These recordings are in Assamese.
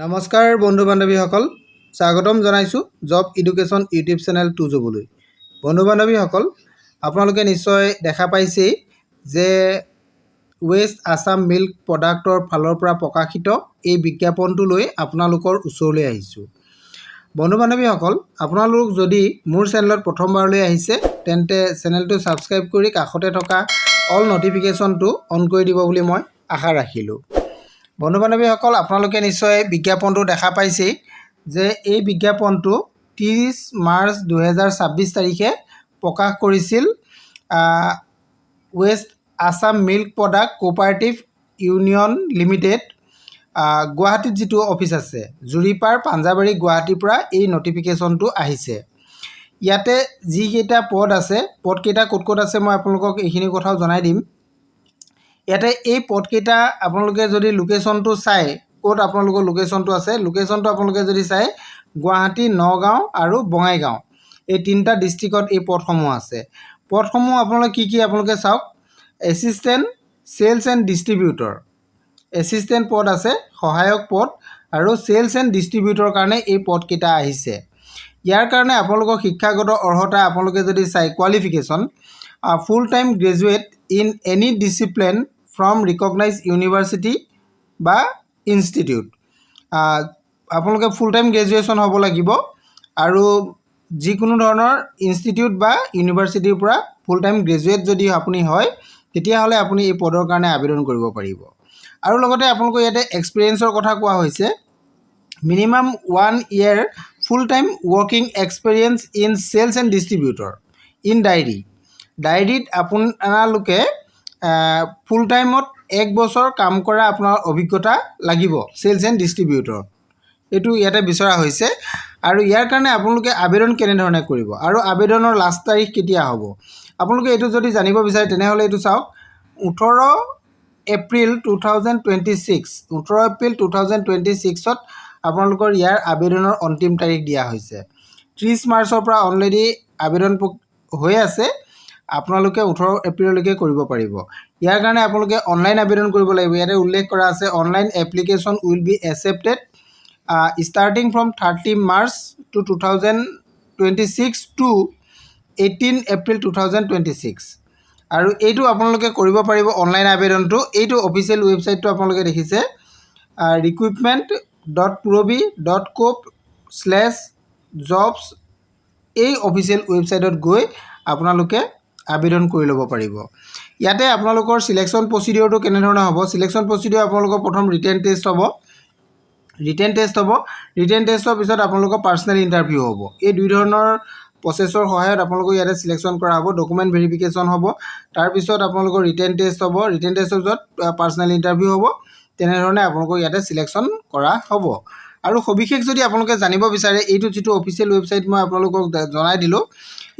নমস্কাৰ বন্ধু বান্ধৱীসকল, স্বাগতম জনাইছোঁ job education YouTube channel to জবলৈ। বন্ধু বান্ধৱীসকল, আপোনালোকে নিশ্চয় দেখা পাইছেই যে ৱেষ্ট আছাম মিল্ক প্ৰডাক্টৰ ফালৰ পৰা প্ৰকাশিত এই বিজ্ঞাপনটো লৈ আপোনালোকৰ ওচৰলৈ আহিছোঁ। বন্ধু বান্ধৱীসকল, আপোনালোক যদি মোৰ চেনেলত প্ৰথমবাৰলৈ আহিছে তেন্তে চেনেলটো ছাবস্ক্ৰাইব কৰি কাষতে থকা অল নটিফিকেশ্যনটো অন কৰি দিব বুলি মই আশা ৰাখিলোঁ। বন্ধু বান্ধৱীসকল, আপোনালোকে নিশ্চয় বিজ্ঞাপনটো দেখা পাইছেই যে এই বিজ্ঞাপনটো 30 মাৰ্চ 2026 তাৰিখে প্ৰকাশ কৰিছিল west Assam milk product cooperative union limited গুৱাহাটীত যিটো অফিচ আছে জুৰিপাৰ পাঞ্জাবাৰী গুৱাহাটীৰ পৰা এই নটিফিকেশ্যনটো আহিছে। ইয়াতে যিকেইটা পদ আছে, পদকেইটা ক'ত ক'ত আছে মই আপোনালোকক এইখিনি কথাও জনাই দিম। ইয়াতে এই পদকেইটা আপোনালোকে যদি লোকেশ্যনটো চাই, ক'ত আপোনালোকৰ লোকেশ্যনটো আছে, লোকেশ্যনটো আপোনালোকে যদি চাই গুৱাহাটী, নগাঁও আৰু বঙাইগাঁও, এই তিনিটা ডিষ্ট্ৰিক্টত এই পদসমূহ আছে। পদসমূহ আপোনালোকে কি আপোনালোকে চাওক। Assistant sales and distributor, assistant পদ আছে, সহায়ক পদ আৰু চেলছ এণ্ড ডিষ্ট্ৰিবিউটৰ কাৰণে এই পদকেইটা আহিছে। ইয়াৰ কাৰণে আপোনালোকৰ শিক্ষাগত অৰ্হতা আপোনালোকে যদি চাই qualification, full time graduate in any discipline from recognise university বা ইনষ্টিটিউট। আপোনালোকে ফুল টাইম গ্ৰেজুৱেশ্যন হ'ব লাগিব আৰু যিকোনো ধৰণৰ ইনষ্টিটিউট বা ইউনিভাৰ্চিটিৰ পৰা ফুল টাইম গ্ৰেজুৱেট যদি আপুনি হয় তেতিয়াহ'লে আপুনি এই পদৰ কাৰণে আবেদন কৰিব পাৰিব। আৰু লগতে আপোনালোকৰ ইয়াতে এক্সপিৰিয়েঞ্চৰ কথা কোৱা হৈছে। Minimum 1 year full time working experience in sales and distributor in ডায়েৰীত আপোনালোকে ফুল টাইমত 1 বছৰ কাম কৰা আপোনাৰ অভিজ্ঞতা লাগিব চেলছ এণ্ড ডিষ্ট্ৰিবিউটৰ, এইটো ইয়াতে বিচৰা হৈছে। আৰু ইয়াৰ কাৰণে আপোনালোকে আবেদন কেনেধৰণে কৰিব আৰু আবেদনৰ লাষ্ট তাৰিখ কেতিয়া হ'ব আপোনালোকে এইটো যদি জানিব বিচাৰে তেনেহ'লে এইটো চাওক। 18 এপ্ৰিল 2026, 18 এপ্ৰিল 2026ত আপোনালোকৰ ইয়াৰ আবেদনৰ অন্তিম তাৰিখ দিয়া হৈছে। 30 মাৰ্চৰ পৰা অলৰেডি আবেদন হৈ আছে, আপোনালোকে 18 এপ্ৰিললৈকে কৰিব পাৰিব। ইয়াৰ কাৰণে আপোনালোকে অনলাইন আবেদন কৰিব লাগিব। ইয়াতে উল্লেখ কৰা আছে online application will be accepted starting from 30 March 2026 to 18 April 2026। আৰু এইটো আপোনালোকে কৰিব পাৰিব অনলাইন আবেদনটো। এইটো অফিচিয়েল ৱেবছাইটটো আপোনালোকে দেখিছে recruitment.purobi.coop/jobs। এই অফিচিয়েল ৱেবছাইটত গৈ আপোনালোকে আবেদন কৰি ল'ব পাৰিব। ইয়াতে আপোনালোকৰ চিলেকশ্যন প্ৰচিডিঅ'ৰটো কেনেধৰণে হ'ব। চিলেকশ্যন প্ৰচিডিঅ'ৰ আপোনালোকৰ প্ৰথম ৰিটেন টেষ্ট হ'ব। ৰিটেন টেষ্টৰ পিছত আপোনালোকৰ পাৰ্চনেল ইণ্টাৰভিউ হ'ব। এই দুই ধৰণৰ প্ৰচেছৰ সহায়ত আপোনালোকক ইয়াতে চিলেকশ্যন কৰা হ'ব। ডকুমেণ্ট ভেৰিফিকেশ্যন হ'ব, তাৰপিছত আপোনালোকৰ ৰিটেন টেষ্ট হ'ব, ৰিটেন টেষ্টৰ পিছত পাৰ্চনেল ইণ্টাৰভিউ হ'ব। তেনেধৰণে আপোনালোকক ইয়াতে চিলেকশ্যন কৰা হ'ব। আৰু সবিশেষ যদি আপোনালোকে জানিব বিচাৰে, এইটো যিটো অফিচিয়েল ৱেবছাইট মই আপোনালোকক জনাই দিলোঁ,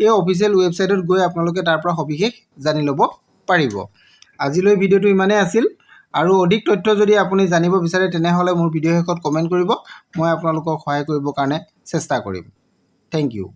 এই অফিচিয়েল ৱেবছাইটত গৈ আপোনালোকে তাৰ পৰা সবিশেষ জানি ল'ব পাৰিব। আজিলৈ ভিডিঅ'টো ইমানেই আছিল। আৰু অধিক তথ্য যদি আপুনি জানিব বিচাৰে তেনেহ'লে মোৰ ভিডিঅ' শেষত কমেণ্ট কৰিব, মই আপোনালোকক সহায় কৰিবৰ কাৰণে চেষ্টা কৰিম। Thank U.